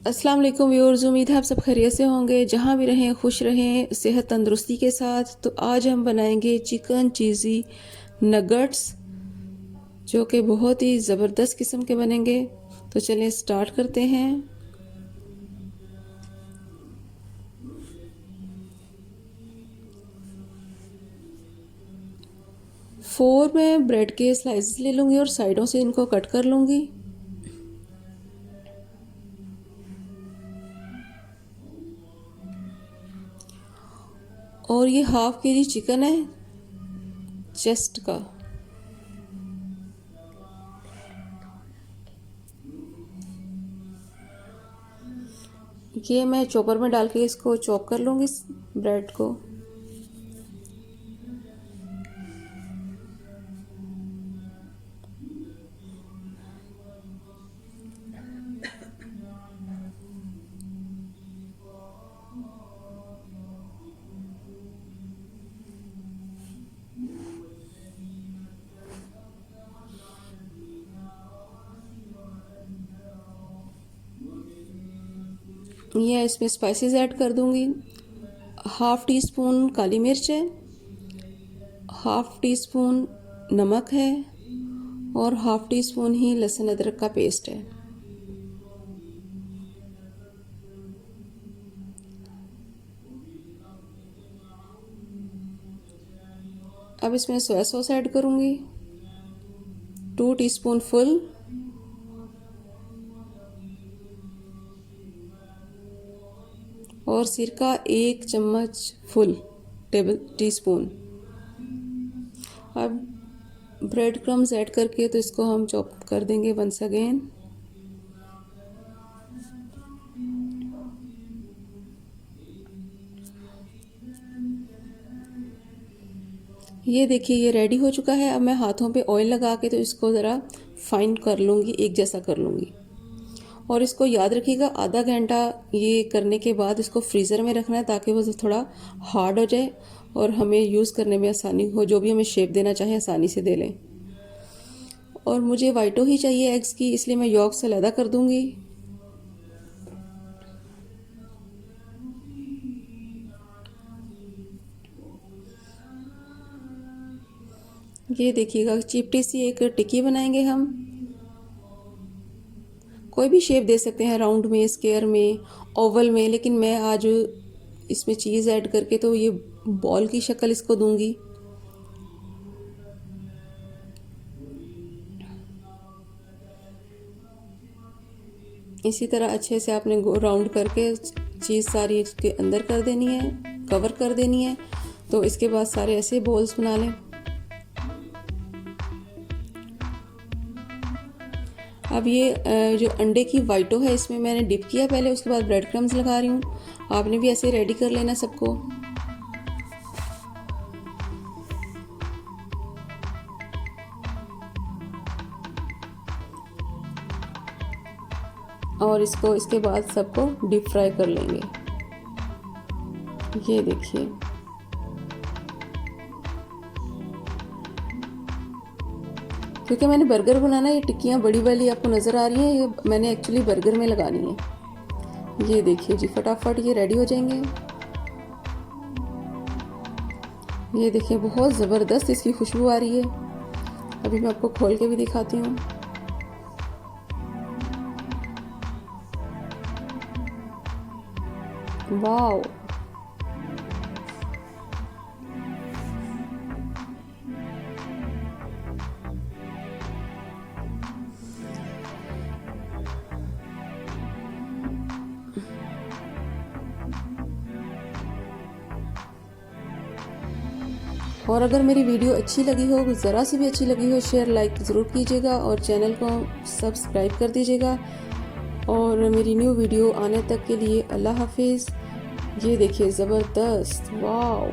अस्सलाम वालेकुम व्यूअर्स, उम्मीद है आप सब खैरियत से होंगे। जहाँ भी रहें खुश रहें, सेहत तंदुरुस्ती के साथ। तो आज हम बनाएंगे चिकन चीज़ी नगट्स, जो कि बहुत ही ज़बरदस्त किस्म के बनेंगे। तो चलें स्टार्ट करते हैं। फोर में ब्रेड के स्लाइसेस ले लूँगी और साइडों से इनको कट कर लूँगी। और ये हाफ के जी चिकन है चेस्ट का। ये मैं चॉपर में डाल के इसको चॉप कर लूँगी ब्रेड को। ये इसमें स्पाइसेस ऐड कर दूंगी। हाफ़ टी स्पून काली मिर्च है, हाफ़ टी स्पून नमक है और हाफ़ टी स्पून ही लहसुन अदरक का पेस्ट है। अब इसमें सोया सॉस ऐड करूंगी 2 टीस्पून फुल। और सिरका 1 चम्मच फुल टीस्पून। अब ब्रेड क्रम्स ऐड करके तो इसको हम चॉप कर देंगे वंस अगेन। ये देखिए ये रेडी हो चुका है। अब मैं हाथों पे ऑयल लगा के तो इसको ज़रा फाइन कर लूँगी, एक जैसा कर लूँगी। और इसको याद रखिएगा आधा घंटा ये करने के बाद इसको फ्रीज़र में रखना है, ताकि वो थोड़ा हार्ड हो जाए और हमें यूज़ करने में आसानी हो। जो भी हमें शेप देना चाहें आसानी से दे लें। और मुझे वाइटो ही चाहिए एग्स की, इसलिए मैं यॉक से अलग कर दूँगी। ये देखिएगा चिपटी सी एक टिक्की बनाएंगे हम। कोई भी शेप दे सकते हैं, राउंड में, स्क्वायर में, ओवल में, लेकिन मैं आज इसमें चीज़ ऐड करके तो ये बॉल की शक्ल इसको दूंगी। इसी तरह अच्छे से आपने राउंड करके चीज़ सारी इसके अंदर कर देनी है, कवर कर देनी है। तो इसके बाद सारे ऐसे बॉल्स बना लें। अब ये जो अंडे की वाइटो है इसमें मैंने डिप किया पहले, उसके बाद ब्रेड क्रम्स लगा रही हूँ। आपने भी ऐसे रेडी कर लेना सबको। और इसको इसके बाद सबको डीप फ्राई कर लेंगे। ये देखिए क्योंकि मैंने बर्गर बनाना है, ये टिक्कियाँ बड़ी वाली आपको नज़र आ रही हैं, ये मैंने एक्चुअली बर्गर में लगानी है। ये देखिए जी फटाफट ये रेडी हो जाएंगे। ये देखिए बहुत ज़बरदस्त इसकी खुशबू आ रही है। अभी मैं आपको खोल के भी दिखाती हूँ। वाओ, और अगर मेरी वीडियो अच्छी लगी हो, ज़रा सी भी अच्छी लगी हो, शेयर लाइक ज़रूर कीजिएगा और चैनल को सब्सक्राइब कर दीजिएगा। और मेरी न्यू वीडियो आने तक के लिए अल्लाह हाफिज़। ये देखिए ज़बरदस्त, वाओ।